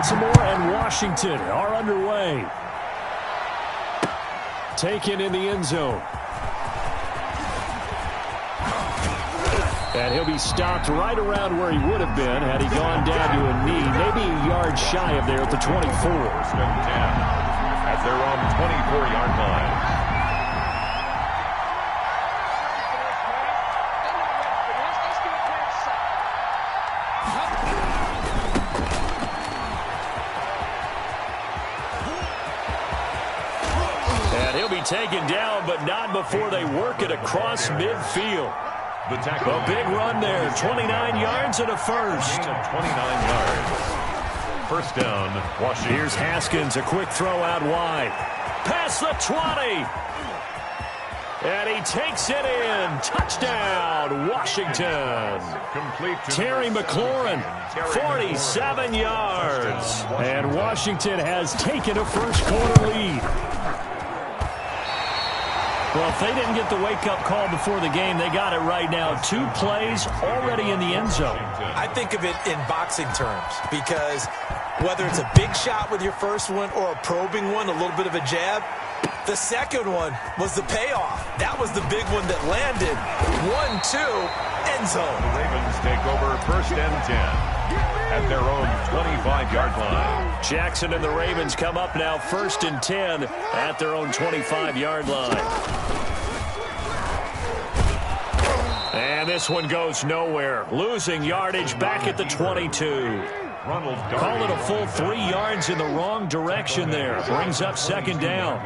Baltimore and Washington are underway. Taken in the end zone. And he'll be stopped right around where he would have been had he gone down to a knee, maybe a yard shy of there at the 24. First and 10 at their own 24-yard line. And he'll be taken down, but not before they work it across midfield. The tackle. A big run there, 29 yards and a first. 29 yards. First down, Washington. Here's Haskins, a quick throw out wide. Past the 20. And he takes it in. Touchdown, Washington. Complete to Terry McLaurin, 47 yards. And Washington has taken a first quarter lead. Well, if they didn't get the wake-up call before the game, they got it right now. 2 plays already in the end zone. I think of it in boxing terms because whether it's a big shot with your first one or a probing one, a little bit of a jab, the second one was the payoff. That was the big one that landed. 1-2, end zone. The Ravens take over first and 10 at their own 25-yard line. Jackson and the Ravens come up now first and 10 at their own 25-yard line. And this one goes nowhere. Losing yardage back at the 22. Call it a full 3 yards in the wrong direction there. Brings up second down.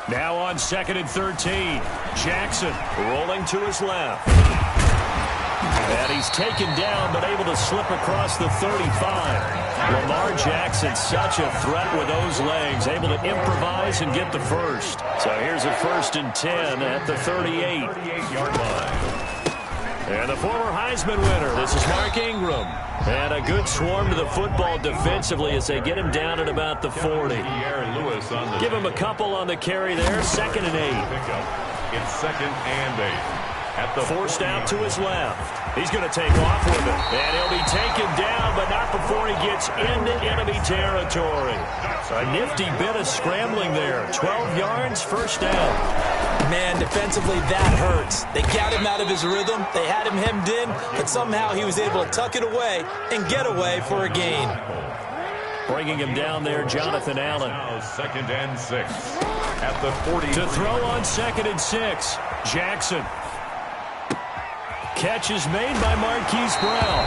Now on second and 13. Jackson rolling to his left. And he's taken down but able to slip across the 35. Lamar Jackson, such a threat with those legs, able to improvise and get the first. So here's a first and 10 at the 38-yard line. And the former Heisman winner, this is Mark Ingram. And a good swarm to the football defensively as they get him down at about the 40. Give him a couple on the carry there, second and 8. It's second and 8. Forced out to his left. He's going to take off with it. And he'll be taken down, but not before he gets into enemy territory. A nifty bit of scrambling there. 12 yards, first down. Man, defensively, that hurts. They got him out of his rhythm. They had him hemmed in, but somehow he was able to tuck it away and get away for a gain. Bringing him down there, Jonathan Allen. Now second and 6 at the 40. To throw on second and 6, Jackson. Catch is made by Marquise Brown.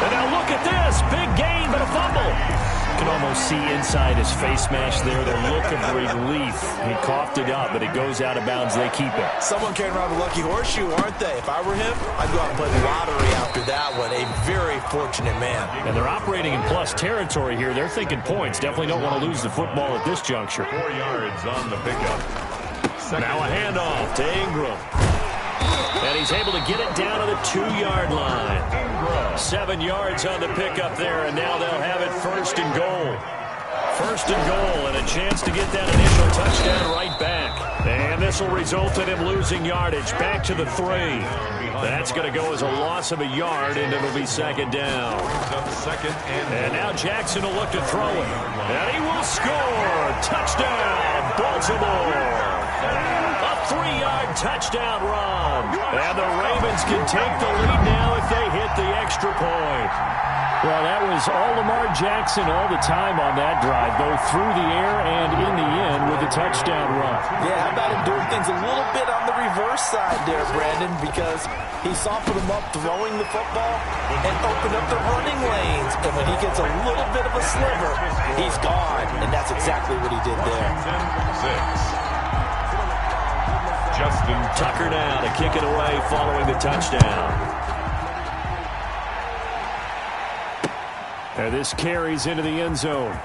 And now look at this. Big gain, but a fumble. You can almost see inside his face mask there the look of relief. He coughed it up, but it goes out of bounds. They keep it. Someone carrying around a lucky horseshoe, aren't they? If I were him, I'd go out and play the lottery after that one. A very fortunate man. And they're operating in plus territory here. They're thinking points. Definitely don't want to lose the football at this juncture. 4 yards on the pickup. Now a handoff to Ingram. And he's able to get it down to the 2-yard line. 7 yards on the pickup there, and now they'll have it first and goal. First and goal, and a chance to get that initial touchdown right back. And this will result in him losing yardage back to the 3. That's going to go as a loss of a yard, and it'll be second down. And now Jackson will look to throw it. And he will score. Touchdown, Baltimore. A 3-yard touchdown run. And the Ravens can take the lead now if they hit the extra point. Well, that was all Lamar Jackson all the time on that drive, both through the air and in the end with a touchdown run. Yeah, how about him doing things a little bit on the reverse side there, Brandon, because he softened him up throwing the football and opened up the running lanes. And when he gets a little bit of a sliver, he's gone. And that's exactly what he did there. 6. Justin Tucker now to kick it away following the touchdown. And this carries into the end zone.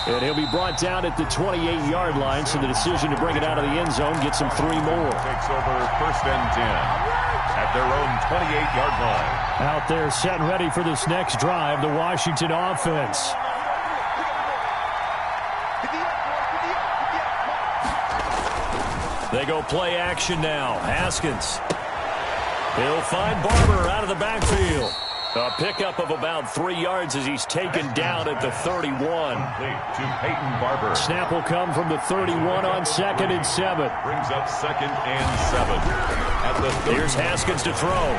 And he'll be brought down at the 28-yard line, so the decision to bring it out of the end zone gets him 3 more. Takes over first and 10 at their own 28-yard line. Out there set and ready for this next drive, the Washington offense. They go play action now. Haskins. He'll find Barber out of the backfield. A pickup of about 3 yards as he's taken down at the 31. To Peyton Barber. Snap will come from the 31 on 2nd and 7. Brings up 2nd and 7. At the 30. Here's Haskins to throw.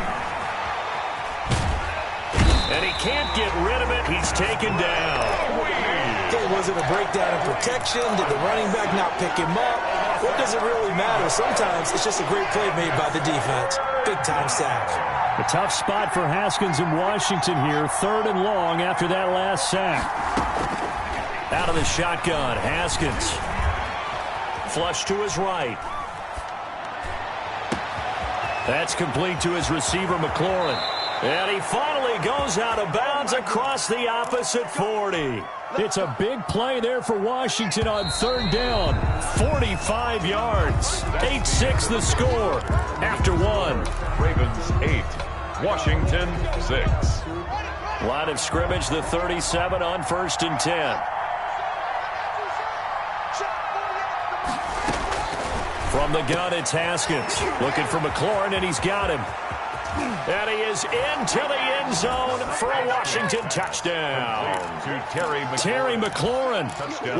And he can't get rid of it. He's taken down. Was it a breakdown in protection? Did the running back not pick him up? What does it really matter? Sometimes it's just a great play made by the defense. Big-time sack. A tough spot for Haskins in Washington here. 3rd and long after that last sack. Out of the shotgun, Haskins. Flush to his right. That's complete to his receiver, McLaurin. And he finally goes out of bounds across the opposite 40. It's a big play there for Washington on 3rd down. 45 yards. 8-6 the score after 1. Ravens 8. Washington 6. Line of scrimmage, the 37 on 1st and 10. From the gun, it's Haskins. Looking for McLaurin, and he's got him. And he is into the end zone for a Washington touchdown. To Terry McLaurin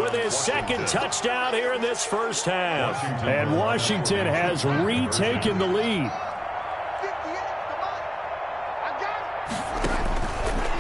with his 2nd touchdown here in this first half. And Washington has retaken the lead.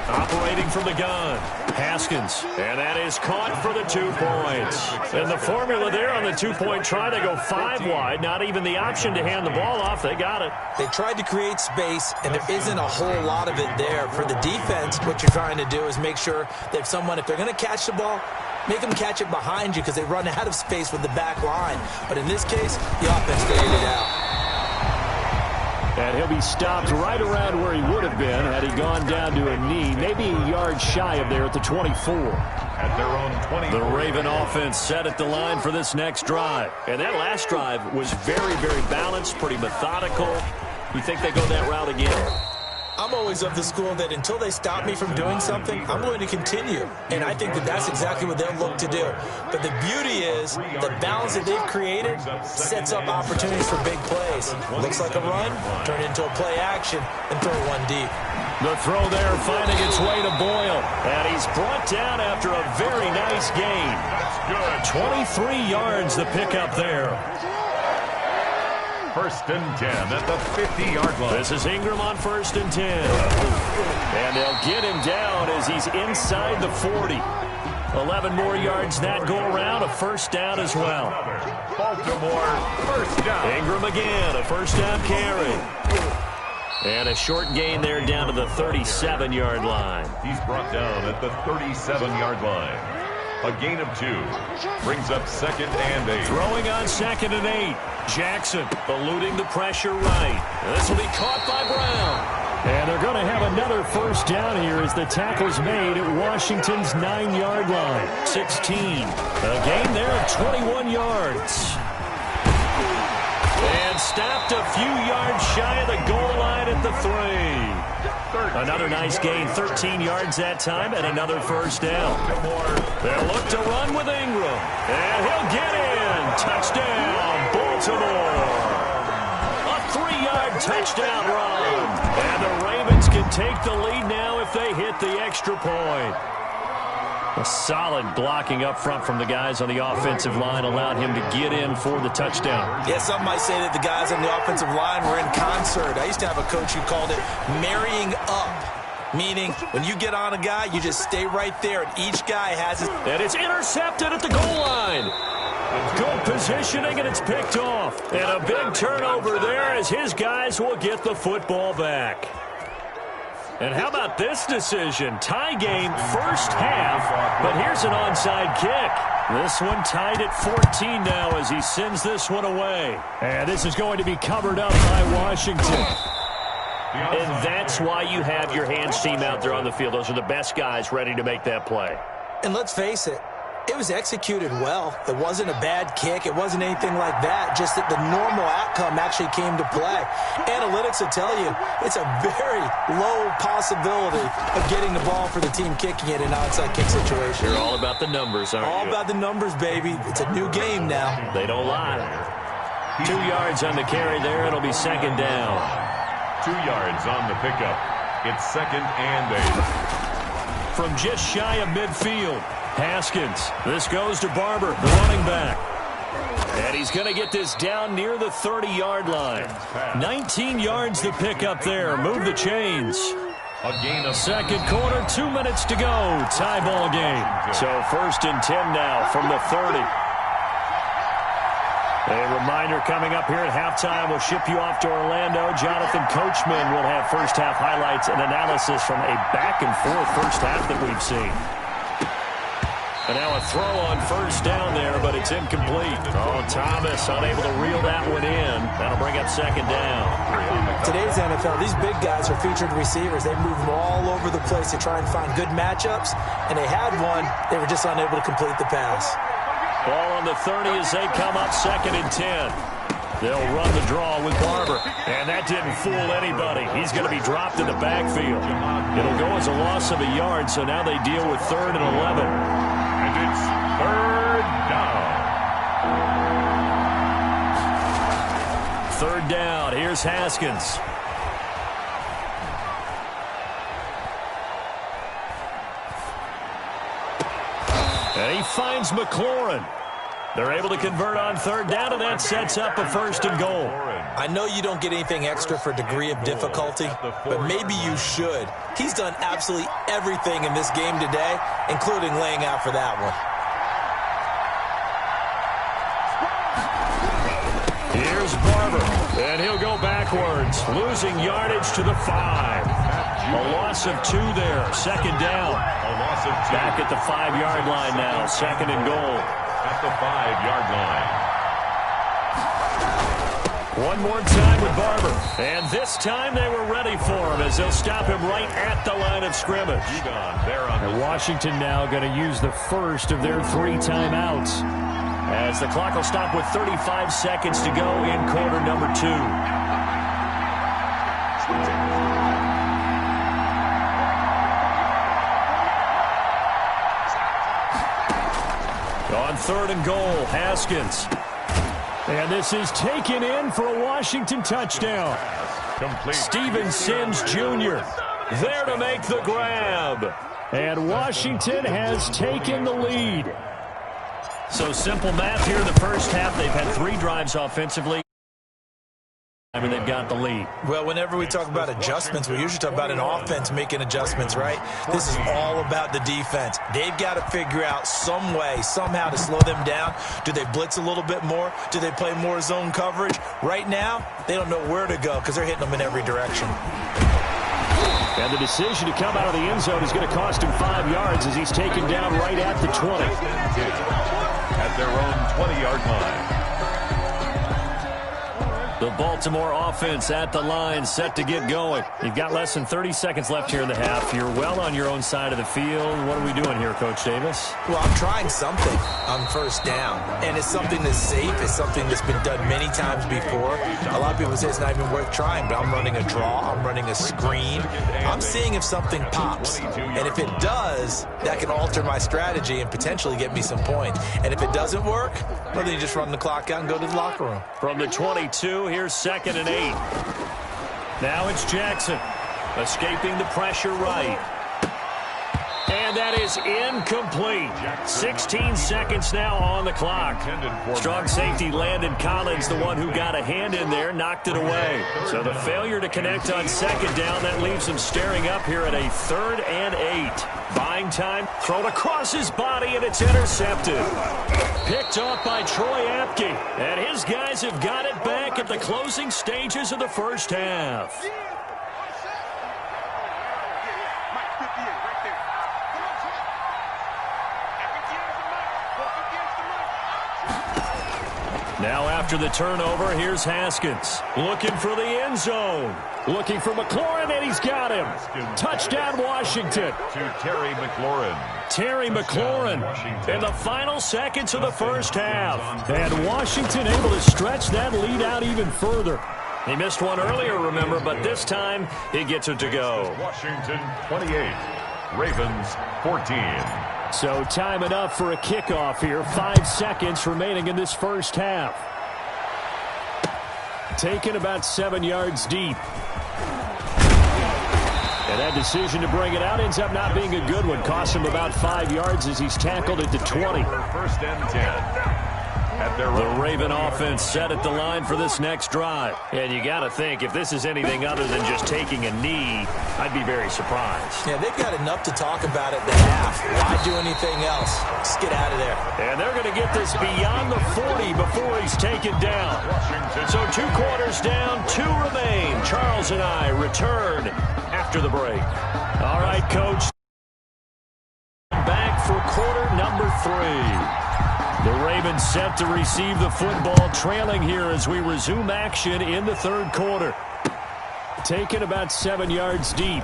Operating from the gun, Haskins. And that is caught for the 2 points. And the formula there on the 2-point try, they go 5 wide. Not even the option to hand the ball off. They got it. They tried to create space, and there isn't a whole lot of it there. For the defense, what you're trying to do is make sure that if they're going to catch the ball, make them catch it behind you because they run out of space with the back line. But in this case, the offense figured it out. And he'll be stopped right around where he would have been had he gone down to a knee, maybe a yard shy of there at the 24. At their own 20. The Raven offense set at the line for this next drive. And that last drive was very, very balanced, pretty methodical. You think they go that route again? I'm always of the school that until they stop me from doing something, I'm going to continue. And I think that that's exactly what they'll look to do. But the beauty is the balance that they've created sets up opportunities for big plays. Looks like a run, turn into a play action, and throw one deep. The throw there finding its way to Boyle. And he's brought down after a very nice gain. 23 yards the pickup there. 1st and 10 at the 50-yard line. This is Ingram on 1st and 10. And they'll get him down as he's inside the 40. 11 more yards that go around, a 1st down as well. Baltimore, 1st down. Ingram again, a 1st down carry. And a short gain there down to the 37-yard line. He's brought down at the 37-yard line. A gain of 2. Brings up 2nd and 8. Throwing on 2nd and 8. Jackson eluding the pressure right. This will be caught by Brown. And they're going to have another 1st down here as the tackle's made at Washington's 9-yard line. 16. A gain there of 21 yards. And stopped a few yards shy of the goal line at the 3. Another nice gain, 13 yards that time, and another 1st down. They'll look to run with Ingram. And he'll get in. Touchdown, Baltimore. A 3-yard touchdown run. And the Ravens can take the lead now if they hit the extra point. A solid blocking up front from the guys on the offensive line allowed him to get in for the touchdown. Yeah, some might say that the guys on the offensive line were in concert. I used to have a coach who called it marrying up, meaning when you get on a guy, you just stay right there, and each guy has his... And it's intercepted at the goal line. Good positioning, and it's picked off. And a big turnover there as his guys will get the football back. And how about this decision? Tie game, 1st half, but here's an onside kick. This one tied at 14 now as he sends this one away. And this is going to be covered up by Washington. And that's why you have your hands team out there on the field. Those are the best guys ready to make that play. And let's face it, it was executed well. It wasn't a bad kick. It wasn't anything like that. Just that the normal outcome actually came to play. Analytics will tell you it's a very low possibility of getting the ball for the team kicking it in an onside kick situation. You're all about the numbers, aren't you? All about the numbers, baby. It's a new game now. They don't lie. 2 yards on the carry there. It'll be 2nd down. 2 yards on the pickup. It's 2nd and 8. From just shy of midfield, Haskins. This goes to Barber, the running back. And he's going to get this down near the 30-yard line. 19 yards to pick up there. Move the chains. A gain of second quarter, 2 minutes to go. Tie ball game. So 1st and 10 now from the 30. A reminder coming up here at halftime. We'll ship you off to Orlando. Jonathan Coachman will have first-half highlights and analysis from a back-and-forth first half that we've seen. And now a throw on 1st down there, but it's incomplete. Oh, Thomas unable to reel that one in. That'll bring up 2nd down. Today's NFL, these big guys are featured receivers. They move them all over the place to try and find good matchups, and they had one. They were just unable to complete the pass. Ball on the 30 as they come up 2nd and 10. They'll run the draw with Barber. And that didn't fool anybody. He's going to be dropped in the backfield. It'll go as a loss of a yard, so now they deal with 3rd and 11. And it's 3rd down. 3rd down. Here's Haskins. And he finds McLaurin. They're able to convert on 3rd down, and that sets up a 1st and goal. I know you don't get anything extra for degree of difficulty, but maybe you should. He's done absolutely everything in this game today, including laying out for that one. Here's Barber, and he'll go backwards, losing yardage to the 5. A loss of 2 there, 2nd down. A loss of 2. Back at the 5-yard line now, 2nd and goal. At the 5-yard line. One more time with Barber. And this time they were ready for him as they'll stop him right at the line of scrimmage. And Washington now going to use the first of their 3 timeouts, as the clock will stop with 35 seconds to go in quarter number 2. On 3rd and goal, Haskins. And this is taken in for a Washington touchdown. Complete. Steven Sims Jr. there to make the grab. And Washington has taken the lead. So simple math here in the first half. They've had 3 drives offensively. I mean, they've got the lead. Well, whenever we talk about adjustments, we usually talk about an offense making adjustments, right? This is all about the defense. They've got to figure out some way, somehow to slow them down. Do they blitz a little bit more? Do they play more zone coverage? Right now, they don't know where to go because they're hitting them in every direction. And the decision to come out of the end zone is going to cost him 5 yards as he's taken down right at the 20. At their own 20-yard line. The Baltimore offense at the line, set to get going. You've got less than 30 seconds left here in the half. You're well on your own side of the field. What are we doing here, Coach Davis? Well, I'm trying something on 1st down, and it's something that's safe. It's something that's been done many times before. A lot of people say it's not even worth trying, but I'm running a draw. I'm running a screen. I'm seeing if something pops, and if it does, that can alter my strategy and potentially get me some points. And if it doesn't work, well, then you just run the clock out and go to the locker room. From the 22, here's 2nd and 8. Now it's Jackson, escaping the pressure right. And that is incomplete. 16 seconds now on the clock. Strong safety Landon Collins, the one who got a hand in there, knocked it away. So the failure to connect on 2nd down, that leaves him staring up here at a 3rd and 8. Buying time, thrown across his body, and it's intercepted. Picked off by Troy Apke. And his guys have got it back at the closing stages of the first half. Now after the turnover, here's Haskins. Looking for the end zone. Looking for McLaurin, and he's got him. Touchdown, Washington. To Terry McLaurin. Terry McLaurin in the final seconds of the first half. And Washington able to stretch that lead out even further. He missed one earlier, remember, but this time he gets it to go. Washington 28, Ravens 14. So time enough for a kickoff here. 5 seconds remaining in this first half. Taken about 7 yards deep. And that decision to bring it out ends up not being a good one. Costs him about 5 yards as he's tackled it to 20. First and 10. The Raven offense set at the line for this next drive. And you got to think, if this is anything other than just taking a knee, I'd be very surprised. Yeah, they've got enough to talk about at the half. Why do anything else? Just get out of there. And they're going to get this beyond the 40 before he's taken down. So 2 quarters down, 2 remain. Charles and I return after the break. All right, Coach. Back for quarter number 3. The Ravens set to receive the football, trailing here as we resume action in the 3rd quarter. Taken about 7 yards deep.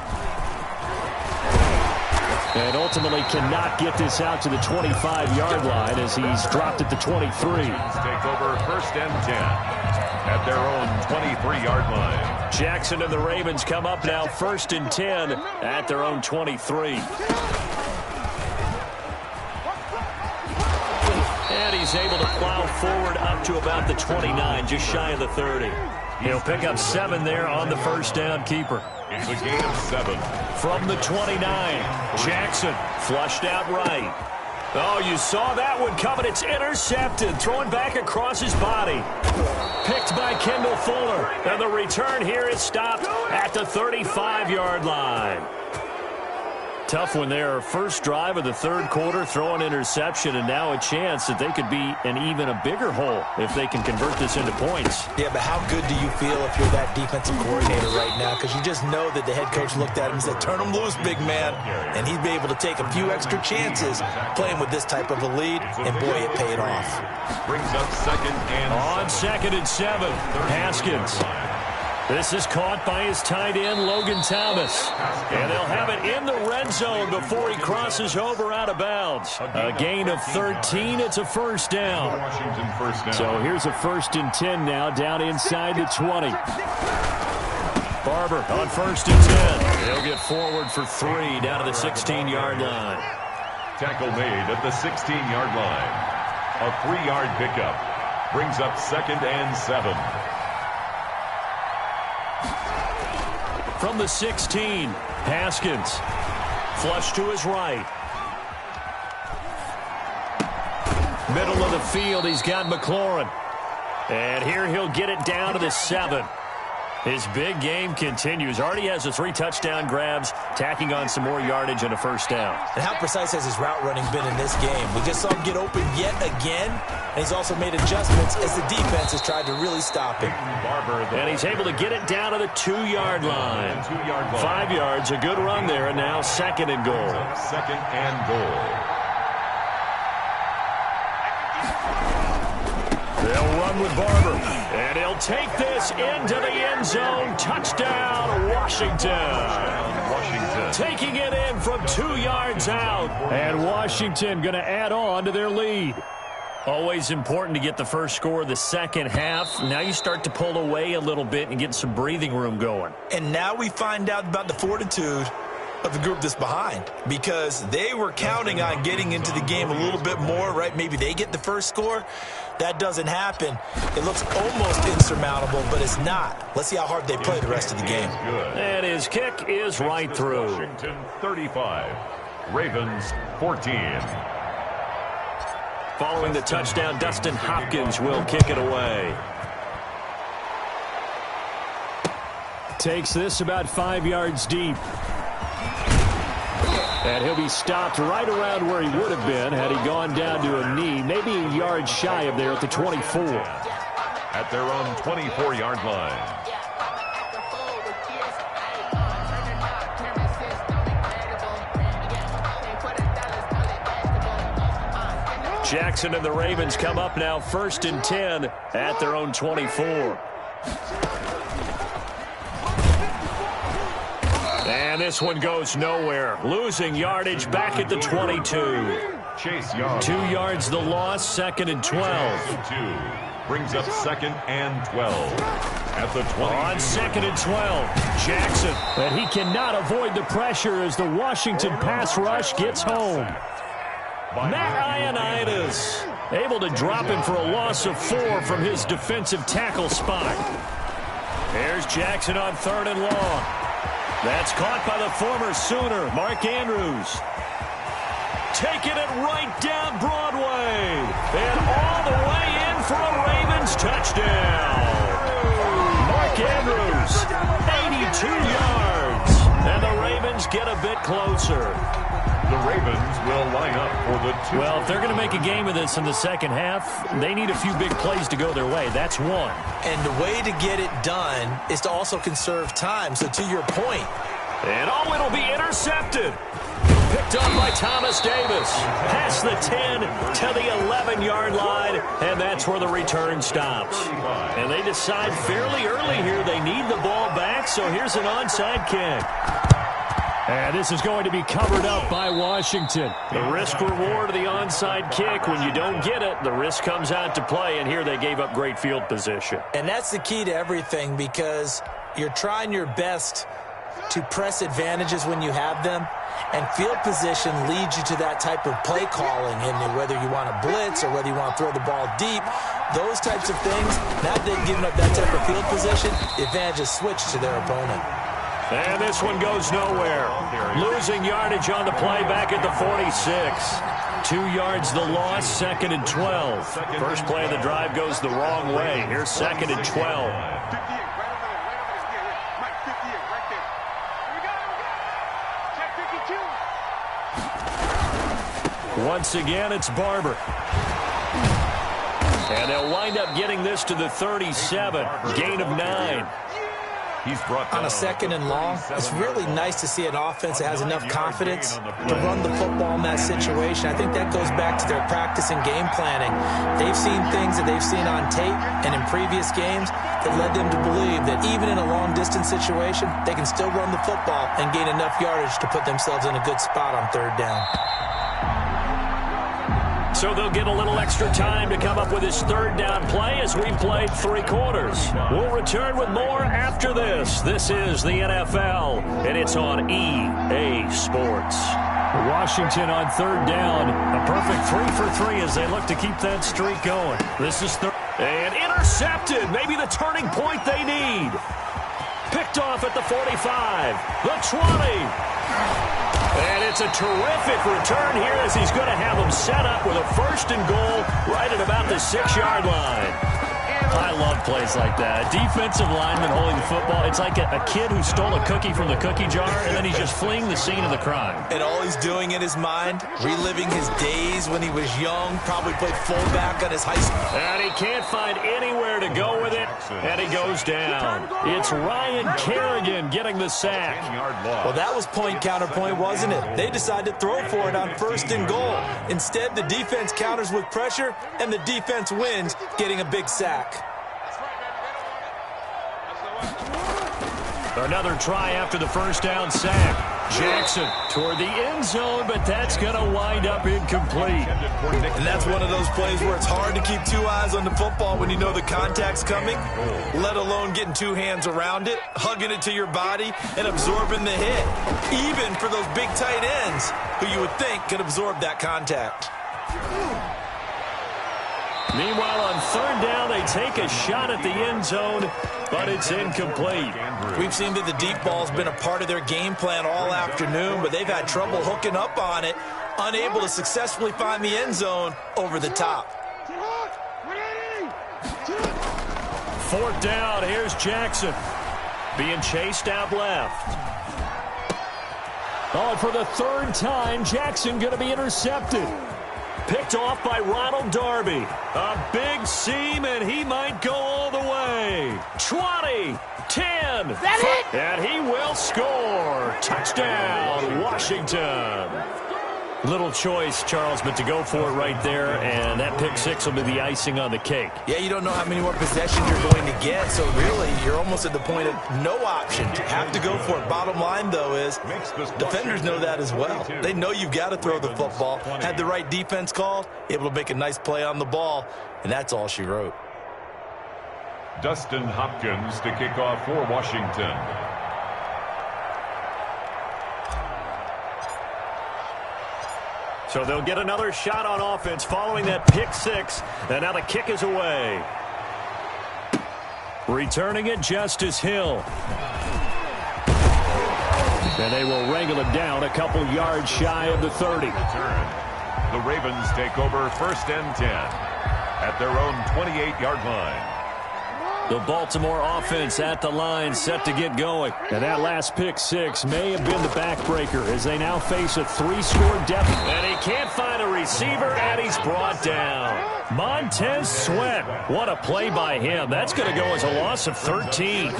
And ultimately cannot get this out to the 25-yard line as he's dropped at the 23. Take over first and 10 at their own 23-yard line. Jackson and the Ravens come up now 1st and 10 at their own 23. And he's able to plow forward up to about the 29, just shy of the 30. He'll pick up 7 there on the first down keeper. It's a gain of 7. From the 29, Jackson flushed out right. Oh, you saw that one coming. It's intercepted, thrown back across his body. Picked by Kendall Fuller. And the return here is stopped at the 35-yard line. Tough one there. First drive of the 3rd quarter, throw an interception, and now a chance that they could be an even a bigger hole if they can convert this into points. Yeah, but how good do you feel if you're that defensive coordinator right now? Because you just know that the head coach looked at him and said, turn him loose, big man. And he'd be able to take a few extra chances playing with this type of a lead, and boy, it paid off. Brings up 2nd and on 2nd and 7, Haskins. This is caught by his tight end, Logan Thomas. And they'll have it in the red zone before he crosses over out of bounds. A gain of 13. It's a first down. So here's a 1st and 10 now, down inside the 20. Barber on 1st and 10. He'll get forward for 3 down to the 16-yard line. Tackle made at the 16-yard line. A 3-yard pickup. Brings up 2nd and 7. From the 16, Haskins. Flush to his right. Middle of the field, he's got McLaurin. And here he'll get it down to the 7. His big game continues. Already has the 3 touchdown grabs, tacking on some more yardage and a first down. And how precise has his route running been in this game? We just saw him get open yet again, and he's also made adjustments as the defense has tried to really stop him. And he's able to get it down to the 2-yard line. 5 yards, a good run there, and now 2nd and goal. 2nd and goal. They'll run with Barber, and he'll take this into the end zone. Touchdown, Washington. Taking it in from 2 yards out. And Washington going to add on to their lead. Always important to get the first score of the second half. Now you start to pull away a little bit and get some breathing room going. And now we find out about the fortitude of the group that's behind, because they were counting on getting into the game a little bit more, right? Maybe they get the first score. That doesn't happen. It looks almost insurmountable, but it's not. Let's see how hard they play the rest of the game. And his kick is right through. Washington 35, Ravens 14. Following the touchdown, Dustin Hopkins will kick it away. Takes this about 5 yards deep. And he'll be stopped right around where he would have been had he gone down to a knee, maybe a yard shy of there at the 24. At their own 24-yard line. Jackson and the Ravens come up now 1st and 10 at their own 24. And this one goes nowhere. Losing yardage back at the 22. Chase Young. 2 yards the loss, 2nd and 12. Brings up 2nd and 12. At the 20. On 2nd and 12, Jackson. But he cannot avoid the pressure as the Washington pass rush gets home. Matt Ioannidis able to drop him for a loss of 4 from his defensive tackle spot. There's Jackson on 3rd and long. That's caught by the former Sooner, Mark Andrews. Taking it right down Broadway. And all the way in for a Ravens touchdown. Mark Andrews, 82 yards. And the Ravens get a bit closer. The Ravens will line up for the two. Well, if they're going to make a game of this in the second half, they need a few big plays to go their way. That's one. And the way to get it done is to also conserve time. So to your point. And it'll be intercepted. Picked up by Thomas Davis. Past the 10 to the 11-yard line, and that's where the return stops. And they decide fairly early here they need the ball back, so here's an onside kick. And this is going to be covered up by Washington. The risk-reward of the onside kick, when you don't get it, the risk comes out to play, and here they gave up great field position. And that's the key to everything, because you're trying your best to press advantages when you have them, and field position leads you to that type of play calling, and whether you want to blitz or whether you want to throw the ball deep, those types of things, now they've given up that type of field position, the advantage is switched to their opponent. And this one goes nowhere. Losing yardage on the play back at the 46. 2 yards the loss, 2nd and 12. First play of the drive goes the wrong way. Here's 2nd and 12. Once again, it's Barber. And they'll wind up getting this to the 37. Gain of 9. He's brought on a 2nd and long, it's really nice to see an offense that has enough confidence to run the football in that situation. I think that goes back to their practice and game planning. They've seen things that they've seen on tape and in previous games that led them to believe that even in a long-distance situation, they can still run the football and gain enough yardage to put themselves in a good spot on 3rd down. So they'll get a little extra time to come up with his 3rd down play as we've played 3 quarters. We'll return with more after this. This is the NFL, and it's on EA Sports. Washington on 3rd down. A perfect 3 for 3 as they look to keep that streak going. This is and intercepted. Maybe the turning point they need. Picked off at the 45, the 20. And it's a terrific return here as he's going to have them set up with a 1st and goal right at about the 6-yard line. I love plays like that. A defensive lineman holding the football. It's like a kid who stole a cookie from the cookie jar, and then he's just fleeing the scene of the crime. And all he's doing in his mind, reliving his days when he was young, probably played fullback on his high school. And he can't find anywhere to go with it, and he goes down. It's Ryan Kerrigan getting the sack. Well, that was point counterpoint, wasn't it? They decided to throw for it on 1st and goal. Instead, the defense counters with pressure, and the defense wins, getting a big sack. Another try after the 1st down sack. Jackson toward the end zone, but that's going to wind up incomplete. And that's one of those plays where it's hard to keep 2 eyes on the football when you know the contact's coming, let alone getting 2 hands around it, hugging it to your body, and absorbing the hit. Even for those big tight ends who you would think could absorb that contact. Meanwhile, on 3rd down, they take a shot at the end zone, but it's incomplete. We've seen that the deep ball's been a part of their game plan all afternoon, but they've had trouble hooking up on it, unable to successfully find the end zone over the top. 4th down, here's Jackson. Being chased out left. Oh, and for the 3rd time, Jackson going to be intercepted. Picked off by Ronald Darby. A big seam, and he might go all the way. 20, 10. That it? And he will score. Touchdown, Washington. Little choice, Charles, but to go for it right there, and that pick 6 will be the icing on the cake. Yeah, you don't know how many more possessions you're going to get, so really you're almost at the point of no option. Have to go for it. Bottom line, though, is defenders know that as well. They know you've got to throw the football. Had the right defense called, able to make a nice play on the ball, and that's all she wrote. Dustin Hopkins to kick off for Washington. So they'll get another shot on offense following that pick 6, and now the kick is away. Returning it, Justice Hill. And they will wrangle it down a couple yards shy of the 30. The Ravens take over 1st and 10 at their own 28-yard line. The Baltimore offense at the line, set to get going. And that last pick six may have been the backbreaker as they now face a 3-score deficit. And he can't find a receiver, and he's brought down. Montez Sweat. What a play by him. That's going to go as a loss of 13.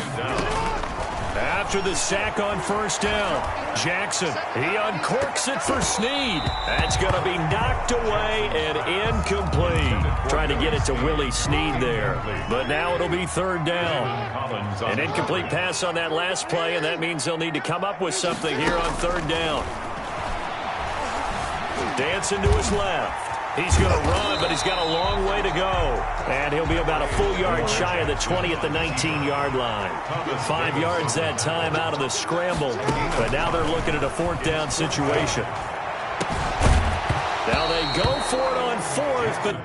After the sack on 1st down, Jackson, he uncorks it for Snead. That's going to be knocked away and incomplete. Trying to get it to Willie Snead there. But now it'll be 3rd down. An incomplete pass on that last play, and that means they'll need to come up with something here on 3rd down. Dancing to his left. He's going to run, but he's got a long way to go. And he'll be about a full yard shy of the 20 at the 19-yard line. 5 yards that time out of the scramble. But now they're looking at a 4th down situation. Now they go for it on 4th, but